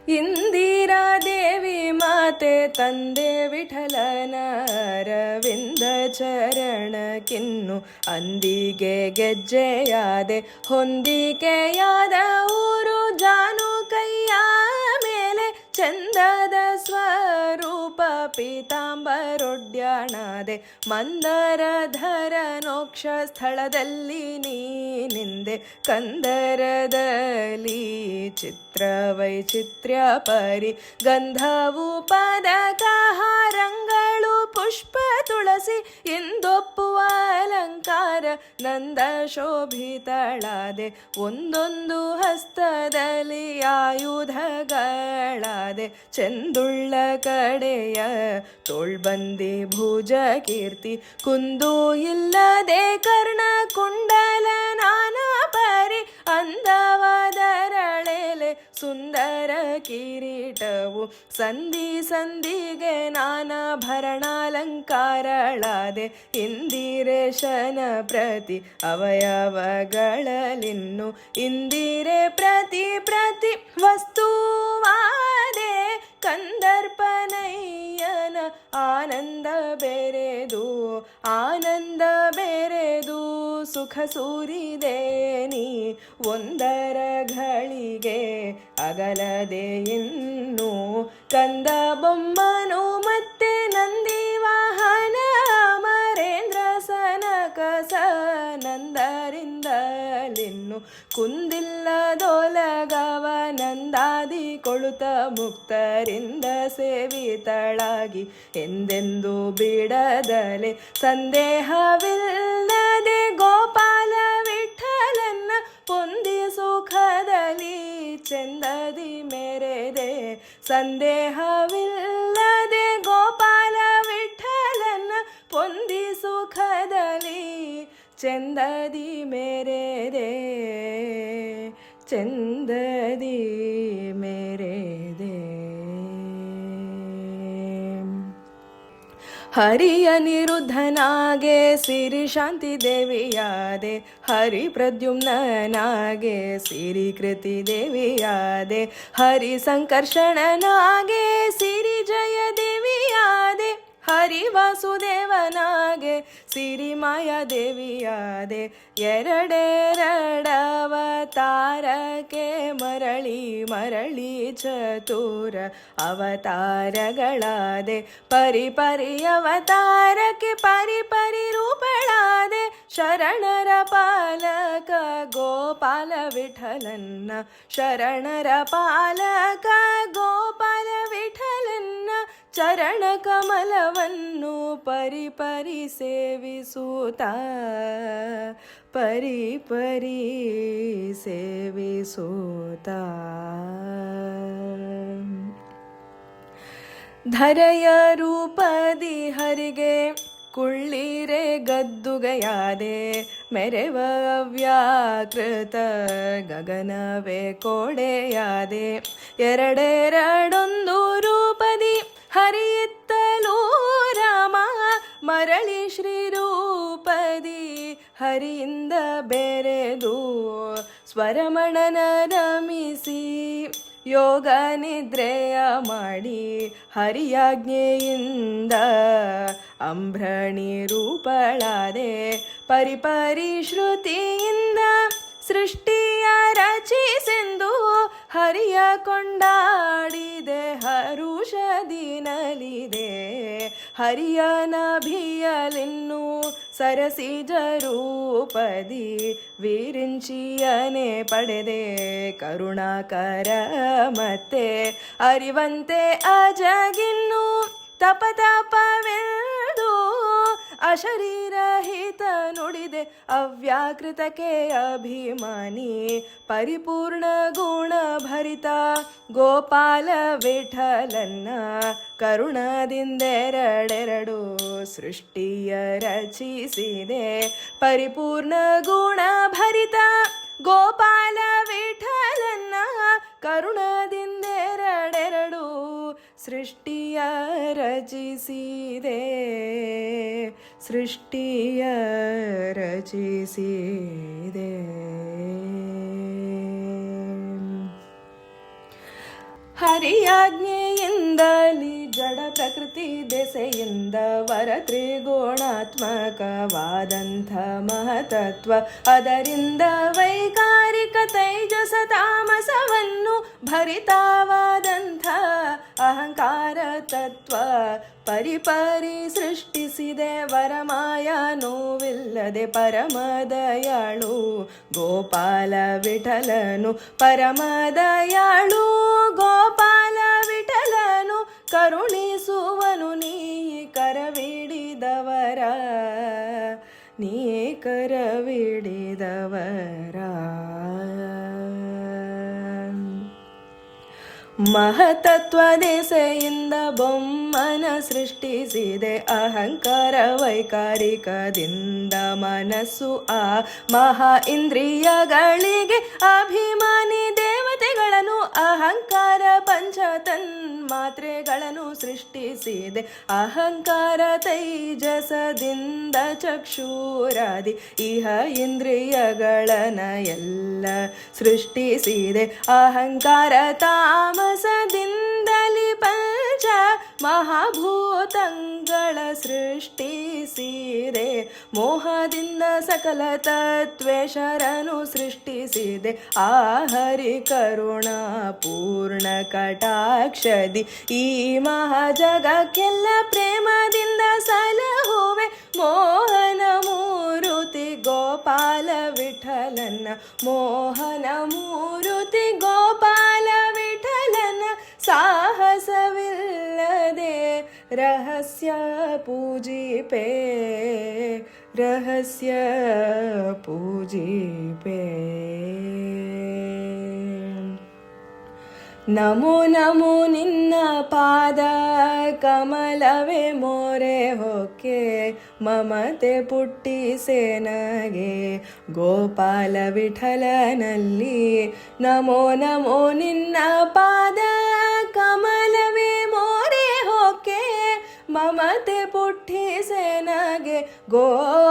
ಇಂದಿರಾ ದೇವಿ ಮಾತೆ ತಂದೆ ವಿಠಲನ ಅರವಿಂದ ಚರಣಕ್ಕಿನ್ನು ಅಂದಿಗೆ ಗೆಜ್ಜೆಯಾದೆ ಹೊಂದಿಕೆಯಾದ ಊರು ಜಾನುಕಯ್ಯ ಮೇಲೆ ಚಂದದ ಸ್ವರೂಪ ಪೀತಾಂಬರೊಡ್ಯಾಣಾದೆ ಮಂದರಧರನೋಕ್ಷ ಸ್ಥಳದಲ್ಲಿ ನೀನಿಂದೆ ಕಂದರದಲ್ಲಿ ಚಿತ್ರ ವೈಚಿತ್ರ್ಯ ಪರಿ ಗಂಧವು ಪದಕಹಾರಂಗಳು ಪುಷ್ಪ ತುಳಸಿ ಎಂದೊಪ್ಪುವ ಅಲಂಕಾರ ನಂದ ಶೋಭಿತಳಾದೆ ಒಂದೊಂದು ಹಸ್ತದಲ್ಲಿ ಆಯುಧಗಳಾದೆ ಚಂದುಳ್ಳ ಕಡೆಯ ತೋಳ್ಬಂದಿ ಭುಜ ಕೀರ್ತಿ ಕುಂದು ಇಲ್ಲದೆ ಕರ್ಣ ಕುಂಡಲ ನಾನಾ ಪರಿ ಅಂದವಾದರಳೆಲೆ ಸುಂದರ ಕಿರೀಟವು ಸಂಧಿ ಸಂಧಿಗೆ ನಾನಾಭರಣಾಲಂಕಾರಳಾದೆ ಇಂದಿರೇಶನ ಪ್ರತಿ ಅವಯವಗಳಲ್ಲಿನ್ನು ಇಂದಿರೆ ಪ್ರತಿ ಪ್ರತಿ ವಸ್ತುವಾದೆ ಕಂದರ್ಪನಯ್ಯನ ಆನಂದ ಬೆರೆದು ಸುಖ ಸೂರಿದೇನಿ ಒಂದರ ಘಳಿಗೆ ಅಗಲದೆ ಇನ್ನು ಕಂದ ಬೊಮ್ಮನು ಮತ್ತೆ ನಂದಿ ವಾಹನ ಅಮರೇಂದ್ರ ಸನಕ ನಂದರಿಂದಲಿನ್ನು ಕುಂದಿಲ್ಲದೊಲಗವ ನಂದಾದಿ ಕೊಳುತ ಮುಕ್ತರಿಂದ ಸೇವಿತಳಾಗಿ ಎಂದೆಂದು ಬಿಡದಲೆ ಸಂದೇಹವಿಲ್ಲದೆ ಗೋಪಾಲ ವಿಠಲನ್ನ ಪೊಂದಿ ಸುಖದಲ್ಲಿ ಚೆಂದದಿ ಮೆರೆದೆ ಸಂದೇಹವಿಲ್ಲದೆ ಗೋಪಾಲ ವಿಠಲನ್ನ ಪೊಂದಿ ಸುಖದಲ್ಲಿ ಚೆಂದದಿ ಮೆರೆದೆ ಚೆಂದದಿ ಮೆರೆದೆ. ಹರಿಯ ನಿರುದ್ಧನಾಗೆ ಸಿರಿ ಶಾಂತಿ ದೇವಿಯಾದೆ ಹರಿ ಪ್ರದ್ಯುಮ್ನಾಗೆ ಸಿರಿ ಕೃತಿ ದೇವಿಯಾದೆ ಹರಿ ಸಂಕರ್ಷಣನಾಗೆ ಸಿರಿ ಜಯ ದೇವಿಯಾದೆ ಹರಿ ವಾಸುದೇವನಾಗೆ ಸಿರಿ ಮಾಯಾ ದೇವಿಯಾದೆ ಎರಡೆರಡವತಾರಕ್ಕೆ ಮರಳಿ ಮರಳಿ ಚತುರ ಅವತಾರಗಳಾದೆ ಪರಿ ಪರಿ ಅವತಾರಕ್ಕೆ ಪರಿ ಪರಿ ರೂಪಳಾದೆ ಶರಣರ ಪಾಲಕ ಗೋಪಾಲ ವಿಠಲನ್ನ ಶರಣರ ಪಾಲಕ ಗೋಪಾಲ ವಿಠಲನ್ನ ಚರಣ ಕಮಲವನ್ನು ಪರಿ ಪರಿ ಸೇವಿಸುತ್ತ ಪರಿ ಪರಿ ಸೇವಿಸುತ್ತ ಧರೆಯ ರೂಪದಿ ಹರಿಗೆ ಕುಳ್ಳಿರೆ ಗದ್ದುಗೆಯಾದೆ ಮೆರೆವ ವ್ಯಾಕೃತ ಗಗನವೇ ಕೋಡೆಯಾದೆ ಎರಡೆರಡೊಂದು ರೂಪದಿ ಹರಿಯಿತ್ತಲೂ ರಾಮ ಮರಳಿ ಶ್ರೀರೂಪದಿ ಹರಿಯಿಂದ ಬೆರೆದು ಸ್ವರಮಣನ ರಮಿಸಿ ಯೋಗ ನಿದ್ರೆಯ ಮಾಡಿ ಹರಿಯಾಜ್ಞೆಯಿಂದ ಅಂಬ್ರಣಿ ರೂಪಳಾದೆ ಪರಿಪರಿ ಶ್ರುತಿಯಿಂದ ಸೃಷ್ಟಿಯ ರಚಿಸೆಂದು ಹರಿಯ ಕೊಂಡಾಡಿದೆ ಹರುಷದಿ ನಲಿದೆ ಹರಿಯ ನಭಿಯಲಿನ್ನು ಸರಸಿಜ ರೂಪದಿ ವಿರಿಂಚಿಯನೆ ಪಡೆದೆ ಕರುಣಾಕರ ಮತ್ತೆ ಅರಿವಂತೆ ಅಜಗಿನ್ನು ತಪ ತಪವೆಂದು ಅಶರೀರಹಿತ ನುಡಿದೆ ಅವ್ಯಾಕೃತಕ್ಕೆ ಅಭಿಮಾನಿ ಪರಿಪೂರ್ಣ ಗುಣ ಭರಿತ ಗೋಪಾಲ ವಿಠಲನ್ನ ಕರುಣದಿಂದೆರಡೆರಡು ಸೃಷ್ಟಿಯ ರಚಿಸಿದೆ ಪರಿಪೂರ್ಣ ಗುಣ ಭರಿತ ಗೋಪಾಲ ವಿಠಲನ್ನ ಕರುಣದಿಂದೆರಡೆರಡು ಸೃಷ್ಟಿಯ ರಚಿಸಿದೆ ಸೃಷ್ಟಿಯ ರಚಿಸಿದೆ ಹರಿಯಾಜ್ಞೆಯಿಂದಲಿ ಜಡ ಪ್ರಕೃತಿ ದೆಸೆಯಿಂದ ವರ ತ್ರಿಗುಣಾತ್ಮಕವಾದಂಥ ಮಹತತ್ವ, ಅದರಿಂದ ವೈಕಾರಿಕ ತೈಜಸ ತಾಮಸವನ್ನು ಭರಿತವಾದಂಥ ಅಹಂಕಾರ ತತ್ವ ಪರಿಪರಿ ಸೃಷ್ಟಿಸಿದೆ. ವರಮಾಯ ನೋವಿಲ್ಲದೆ ಪರಮದಯಾಳು ಗೋಪಾಲ ವಿಠಲನು, ಪರಮದಯಾಳು ಗೋಪಾಲ ವಿಠಲನು ಕರುಣಿಸುವನು ನೀ ಕರವಿಡಿದವರ, ನೀ ಕರವಿಡಿದವರ. ಮಹತತ್ವ ದೆಸೆಯಿಂದ ಬೊಮ್ಮನ ಸೃಷ್ಟಿಸಿದೆ. ಅಹಂಕಾರ ವೈಕಾರಿಕದಿಂದ ಮನಸ್ಸು ಆ ಮಹಾ ಇಂದ್ರಿಯಗಳಿಗೆ ಅಭಿಮಾನಿ ದೇವತೆಗಳನ್ನು, ಅಹಂಕಾರ ಪಂಚ ತನ್ಮಾತ್ರೆಗಳನ್ನು ಸೃಷ್ಟಿಸಿದೆ. ಅಹಂಕಾರ ತೈಜಸದಿಂದ ಚಕ್ಷುರಾದಿ ಇಹ ಇಂದ್ರಿಯಗಳನ್ನ ಎಲ್ಲ ಸೃಷ್ಟಿಸಿದೆ. ಅಹಂಕಾರ ತಾಮಸದಿಂದಲಿ ಪಂಚ ಮಹಾಭೂತಗಳ ಸೃಷ್ಟಿಸಿದೆ. ಮೋಹದಿಂದ ಸಕಲ ತತ್ವೇಶರನು ಸೃಷ್ಟಿಸಿದೆ. ಆ ಹರಿ ಕರುಣಾ ಪೂರ್ಣ ಕಟಾಕ್ಷದಿ ಈ ಮಹಾಜಗಕ್ಕೆಲ್ಲ ಪ್ರೇಮದಿಂದ ಸಲಹುವೆ. ಮೋಹನ ಮೂರುತಿ ಗೋಪಾಲ ವಿಠಲನ, ಮೋಹನ ಮೂರುತಿ ಗೋಪಾಲ ವಿಠಲನ ಸಾಹಸವಿಲ್ಲದೆ ರಹಸ್ಯ ಪೂಜಿಪೆ, ರಹಸ್ಯ ಪೂಜಿಪೆ. ನಮೋ ನಮೋ ನಿನ್ನ ಪಾದ ಕಮಲವೇ ಮೋರೆ ಹೊಕ್ಕೆ, ಮಮತೆ ಪುಟ್ಟಿಸೆ ನಗೆ ಗೋಪಾಲ ವಿಠಲನಲ್ಲಿ. ನಮೋ ನಮೋ ನಿನ್ನ ಪಾದ ಕಮಲವೇ ಮೋರೆ ಹೊಕ್ಕೆ, ಮಮತೆ ಪುಟ್ಟಿಸೆ ನಗೆ ಗೋಪಾಲ